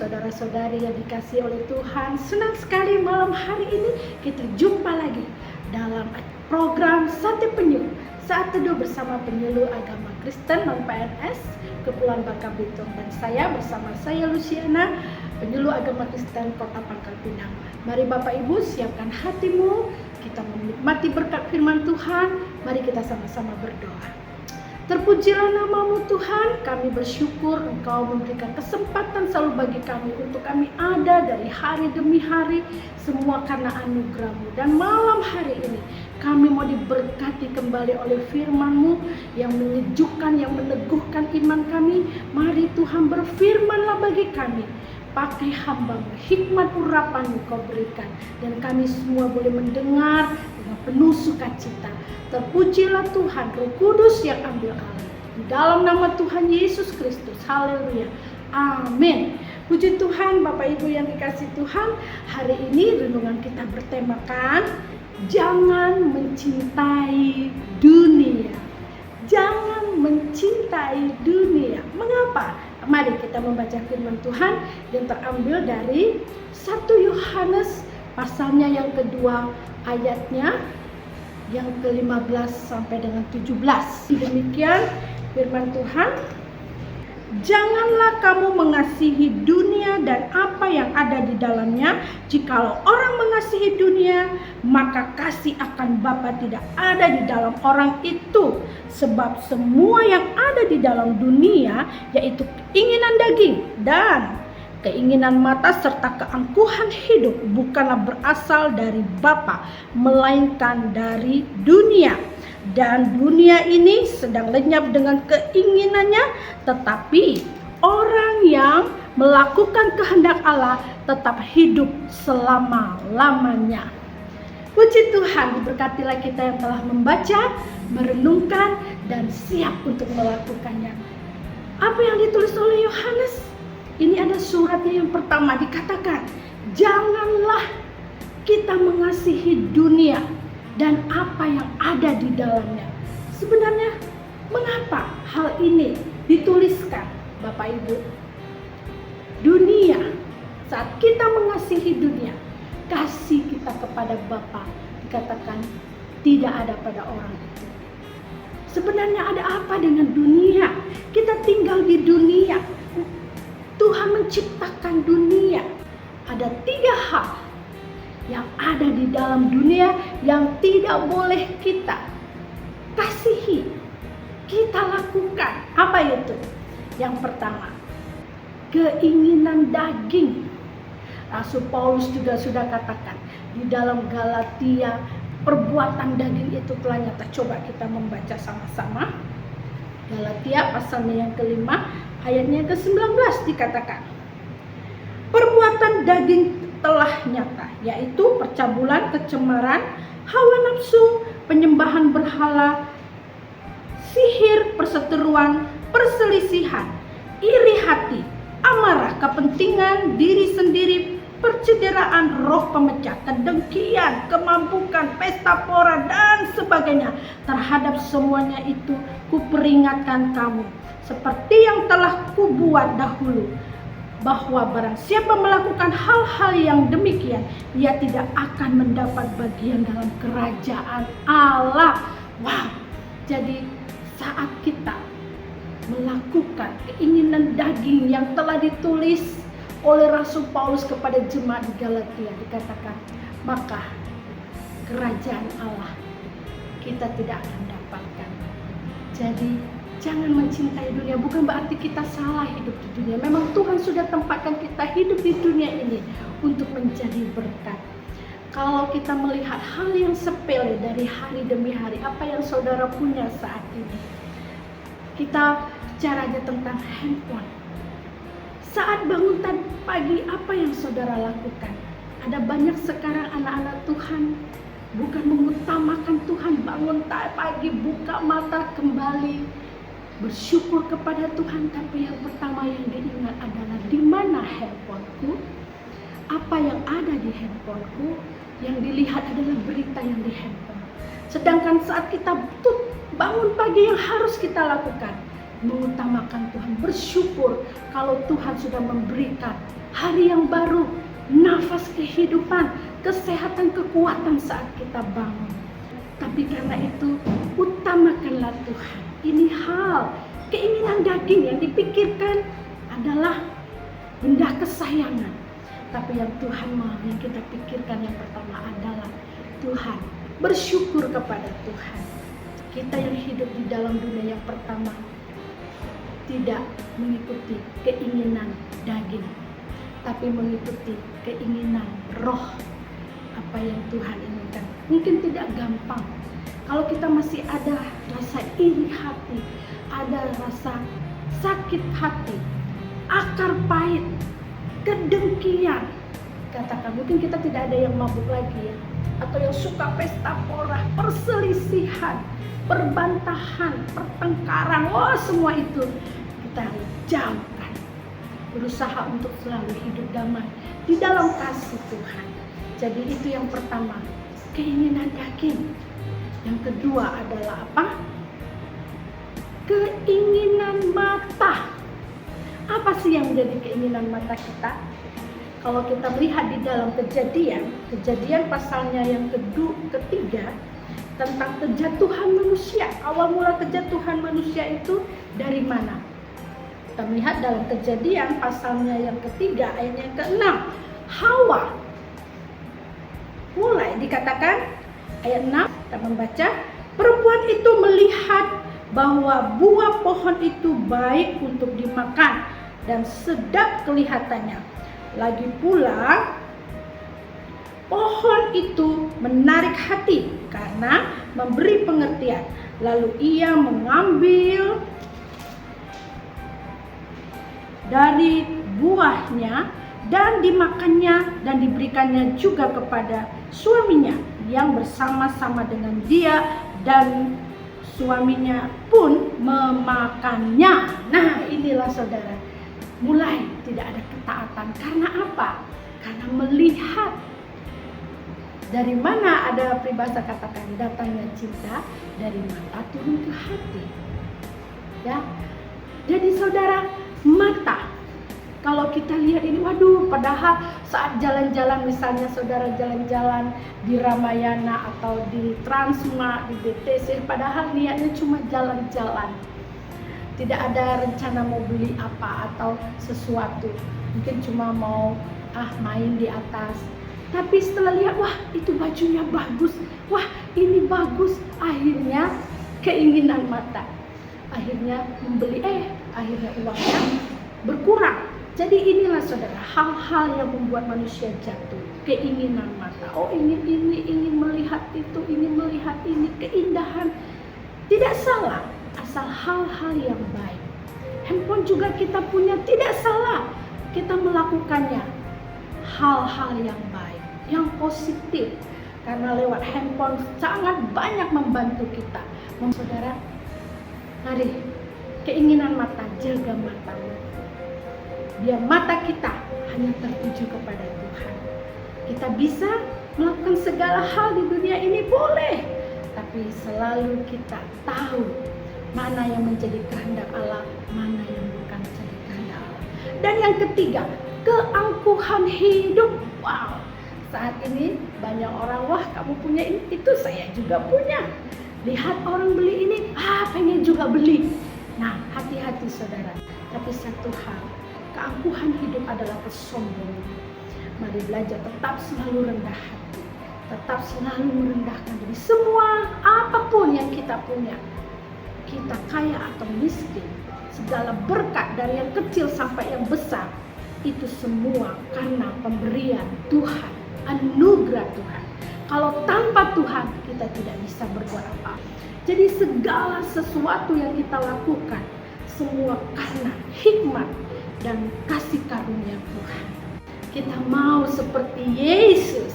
saudara-saudari yang dikasihi oleh Tuhan, senang sekali malam hari ini kita jumpa lagi dalam program Sate Penyu, Saat Teduh bersama penyuluh agama Kristen non-PNS Kepulauan Bangka Belitung, dan saya bersama saya Luciana, penyuluh agama Kristen Kota Pangkal Pinang. Mari Bapak Ibu siapkan hatimu, kita menikmati berkat firman Tuhan. Mari kita sama-sama berdoa. Terpujilah namamu Tuhan, kami bersyukur Engkau memberikan kesempatan selalu bagi kami untuk kami ada dari hari demi hari, semua karena anugerah-Mu. Dan malam hari ini kami mau diberkati kembali oleh firman-Mu yang menyejukkan, yang meneguhkan iman kami. Mari Tuhan berfirmanlah bagi kami. Pakai hamba-Mu, hikmat urapan-Mu Kau berikan, dan kami semua boleh mendengar dengan penuh sukacita. Terpujilah Tuhan, Roh Kudus yang ambil alih. Di dalam nama Tuhan Yesus Kristus, haleluya, amin. Puji Tuhan, Bapak Ibu yang dikasihi Tuhan. Hari ini renungan kita bertemakan jangan mencintai dunia. Jangan mencintai dunia. Mengapa? Mari kita membaca firman Tuhan yang terambil dari 1 Yohanes pasalnya yang kedua, ayatnya yang ke-15 sampai dengan 17. Demikian firman Tuhan. Janganlah kamu mengasihi dunia dan apa yang ada di dalamnya. Jikalau orang mengasihi dunia, maka kasih akan Bapa tidak ada di dalam orang itu. Sebab semua yang ada di dalam dunia, yaitu keinginan daging dan keinginan mata serta keangkuhan hidup, bukanlah berasal dari Bapa, melainkan dari dunia. Dan dunia ini sedang lenyap dengan keinginannya, tetapi orang yang melakukan kehendak Allah tetap hidup selama-lamanya. Puji Tuhan, diberkatilah kita yang telah membaca, merenungkan, dan siap untuk melakukannya. Apa yang ditulis oleh Yohanes? Ini ada suratnya yang pertama, dikatakan, janganlah kita mengasihi dunia dan apa yang ada di dalamnya. Sebenarnya mengapa hal ini dituliskan, Bapak Ibu? Dunia, saat kita mengasihi dunia, kasih kita kepada Bapa dikatakan tidak ada pada orang itu. Sebenarnya ada apa dengan dunia? Kita tinggal di dunia. Tuhan menciptakan dunia. Ada 3 hal yang ada di dalam dunia yang tidak boleh kita kasihi, kita lakukan. Apa itu? Yang pertama, keinginan daging. Rasul Paulus juga sudah katakan di dalam Galatia, perbuatan daging itu telah nyata. Coba kita membaca sama-sama. Galatia pasalnya yang ke-5 ayatnya ke-19 dikatakan, perbuatan daging telah nyata, yaitu percabulan, kecemaran, hawa nafsu, penyembahan berhala, sihir, perseteruan, perselisihan, iri hati, amarah, kepentingan diri sendiri, percederaan, roh pemecah, kedengkian, kemabukan, pesta pora, dan sebagainya. Terhadap semuanya itu kuperingatkan kamu, seperti yang telah kubuat dahulu, bahwa barang siapa melakukan hal-hal yang demikian, ia tidak akan mendapat bagian dalam kerajaan Allah. Wow, jadi saat kita melakukan keinginan daging yang telah ditulis oleh Rasul Paulus kepada jemaat di Galatia, dikatakan, maka kerajaan Allah kita tidak akan dapatkan. Jadi jangan mencintai dunia. Bukan berarti kita salah hidup di dunia. Memang Tuhan sudah tempatkan kita hidup di dunia ini untuk menjadi berkat. Kalau kita melihat hal yang sepele dari hari demi hari, apa yang saudara punya saat ini, kita bicaranya tentang handphone. Saat bangun pagi, apa yang saudara lakukan? Ada banyak sekarang anak-anak Tuhan bukan mengutamakan Tuhan, bangun pagi, buka mata kembali, bersyukur kepada Tuhan, tapi yang pertama yang diingat adalah di mana handphoneku? Apa yang ada di handphoneku? Yang dilihat adalah berita yang di handphone. Sedangkan saat kita bangun pagi, yang harus kita lakukan mengutamakan Tuhan, bersyukur kalau Tuhan sudah memberikan hari yang baru, nafas kehidupan, kesehatan, kekuatan saat kita bangun. Tapi karena itu, utamakanlah Tuhan. Ini hal keinginan daging yang dipikirkan adalah benda kesayangan. Tapi yang Tuhan mau, yang kita pikirkan yang pertama adalah Tuhan. Bersyukur kepada Tuhan. Kita yang hidup di dalam dunia yang pertama tidak mengikuti keinginan daging, tapi mengikuti keinginan roh. Apa yang Tuhan inginkan mungkin tidak gampang. Kalau kita masih ada rasa iri hati, ada rasa sakit hati, akar pahit, kedengkian, katakan mungkin kita tidak ada yang mabuk lagi ya, atau yang suka pesta pora, perselisihan, perbantahan, pertengkaran, semua itu kita harus jauhkan. Berusaha untuk selalu hidup damai di dalam kasih Tuhan. Jadi itu yang pertama, keinginan daging. Yang kedua adalah apa? Keinginan mata. Apa sih yang menjadi keinginan mata kita? Kalau kita melihat di dalam kejadian pasalnya yang ketiga, tentang kejatuhan manusia. Awal mula kejatuhan manusia itu dari mana? Kita melihat dalam Kejadian pasalnya yang ketiga, ayat yang ke-6. Hawa. Mulai dikatakan ayat 6, kita membaca, perempuan itu melihat bahwa buah pohon itu baik untuk dimakan dan sedap kelihatannya. Lagi pula pohon itu menarik hati karena memberi pengertian. Lalu ia mengambil dari buahnya dan dimakannya dan diberikannya juga kepada suaminya yang bersama-sama dengan dia, dan suaminya pun memakannya. Nah, inilah saudara, mulai tidak ada ketaatan. Karena apa? Karena melihat. Dari mana ada peribahasa katakan datangnya cinta dari mata turun ke hati. Ya. Jadi saudara, mata. Kalau kita lihat ini, waduh, padahal saat jalan-jalan, misalnya saudara jalan-jalan di Ramayana atau di Transmart, di BTC, padahal niatnya cuma jalan-jalan. Tidak ada rencana mau beli apa atau sesuatu. Mungkin cuma mau main di atas. Tapi setelah lihat, wah itu bajunya bagus, wah ini bagus. Akhirnya keinginan mata. Akhirnya membeli, akhirnya uangnya berkurang. Jadi inilah saudara, hal-hal yang membuat manusia jatuh. Keinginan mata, ingin ini, ingin melihat itu, ingin melihat ini, keindahan. Tidak salah, asal hal-hal yang baik. Handphone juga kita punya, tidak salah kita melakukannya. Hal-hal yang baik, yang positif. Karena lewat handphone sangat banyak membantu kita. Saudara, mari keinginan mata, jaga matamu. Biar mata kita hanya tertuju kepada Tuhan. Kita bisa melakukan segala hal di dunia ini, boleh. Tapi selalu kita tahu mana yang menjadi kehendak Allah, mana yang bukan menjadi kehendak Allah. Dan yang ketiga, keangkuhan hidup. Wow, saat ini banyak orang, wah kamu punya ini, itu saya juga punya. Lihat orang beli ini, pengen juga beli. Nah, hati-hati saudara. Tapi satu hal, keangkuhan hidup adalah kesombongan. Mari belajar tetap selalu rendah hati, tetap selalu merendahkan diri. Semua apapun yang kita punya, kita kaya atau miskin, segala berkat dari yang kecil sampai yang besar, itu semua karena pemberian Tuhan, anugerah Tuhan. Kalau tanpa Tuhan kita tidak bisa berbuat apa. Jadi segala sesuatu yang kita lakukan, semua karena hikmat dan kasih karunia Tuhan. Kita mau seperti Yesus.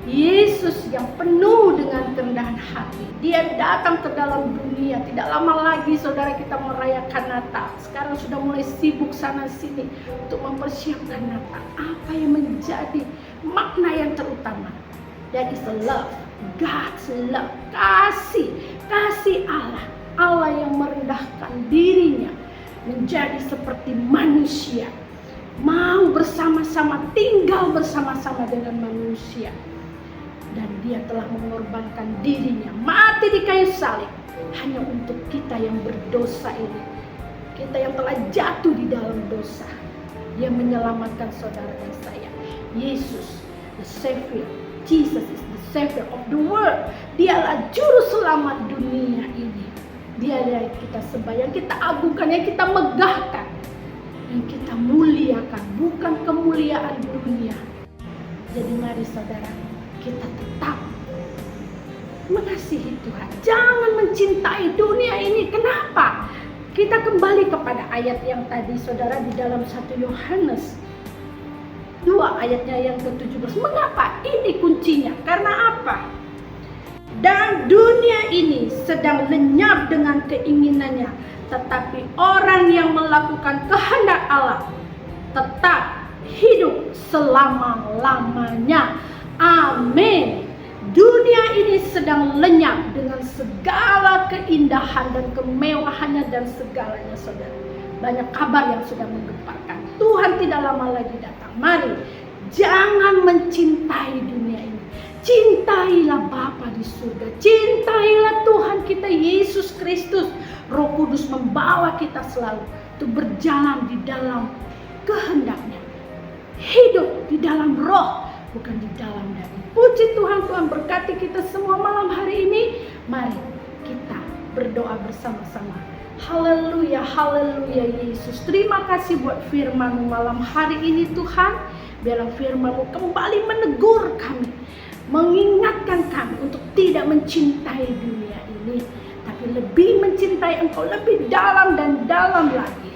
Yesus yang penuh dengan kerendahan hati. Dia datang ke dalam dunia. Tidak lama lagi saudara kita merayakan Natal. Sekarang sudah mulai sibuk sana sini untuk mempersiapkan Natal. Apa yang menjadi makna yang terutama? That is the love. God's love. Kasih Allah. Allah yang merendahkan dirinya menjadi seperti manusia. mau bersama-sama, tinggal bersama-sama dengan manusia. Dan dia telah mengorbankan dirinya, mati di kayu salib, hanya untuk kita yang berdosa ini. Kita yang telah jatuh di dalam dosa. Dia menyelamatkan saudara dan saya. Yesus, the Savior. Jesus is the Savior of the world. Dialah juru selamat dunia ini. Dia yang kita sembah, yang kita agungkan, yang kita megahkan, yang kita muliakan, bukan kemuliaan dunia. Jadi mari saudara, kita tetap mengasihi Tuhan. Jangan mencintai dunia ini. Kenapa? Kita kembali kepada ayat yang tadi saudara di dalam 1 Yohanes 2 ayatnya yang ke-17. Mengapa? Ini kuncinya. Karena apa? Dan dunia ini sedang lenyap dengan keinginannya, tetapi orang yang melakukan kehendak Allah tetap hidup selama-lamanya. Amin. Dunia ini sedang lenyap dengan segala keindahan dan kemewahannya dan segalanya saudara. Banyak kabar yang sudah menggemparkan. Tuhan tidak lama lagi datang. Mari, jangan mencintai dunia ini. Cintailah Bapa di surga. Cintailah Tuhan kita Yesus Kristus. Roh Kudus membawa kita selalu untuk berjalan di dalam kehendaknya. Hidup di dalam roh, bukan di dalam daging. Puji Tuhan, Tuhan berkati kita semua malam hari ini. Mari kita berdoa bersama-sama. Haleluya, haleluya Yesus. Terima kasih buat firman-Mu malam hari ini Tuhan. Biarlah firman-Mu kembali menegur kami, mengingatkan kami untuk tidak mencintai dunia ini, tapi lebih mencintai Engkau lebih dalam dan dalam lagi.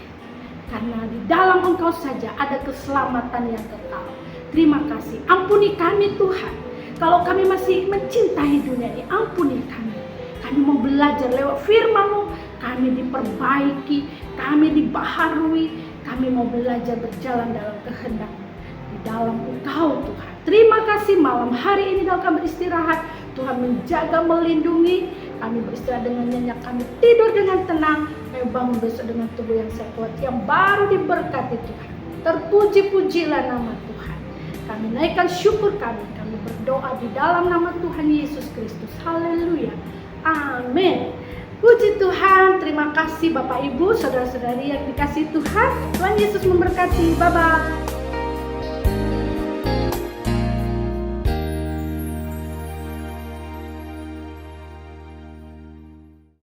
Karena di dalam Engkau saja ada keselamatan yang kekal. Terima kasih. Ampuni kami Tuhan. Kalau kami masih mencintai dunia ini, ampuni kami. Kami mau belajar lewat firman-Mu. Kami diperbaiki, kami dibaharui. Kami mau belajar berjalan dalam kehendak-Mu. Di dalam Engkau Tuhan. Terima kasih malam hari ini dalam kami beristirahat. Tuhan menjaga, melindungi. Kami beristirahat dengan nyenyak, kami tidur dengan tenang. Kami bangun besok dengan tubuh yang sehat, yang baru diberkati Tuhan. Terpuji-pujilah nama Tuhan. Kami naikkan syukur kami berdoa di dalam nama Tuhan Yesus Kristus. Haleluya. Amin. Puji Tuhan. Terima kasih Bapak Ibu, saudara-saudari yang dikasihi Tuhan. Tuhan Yesus memberkati. Bye-bye.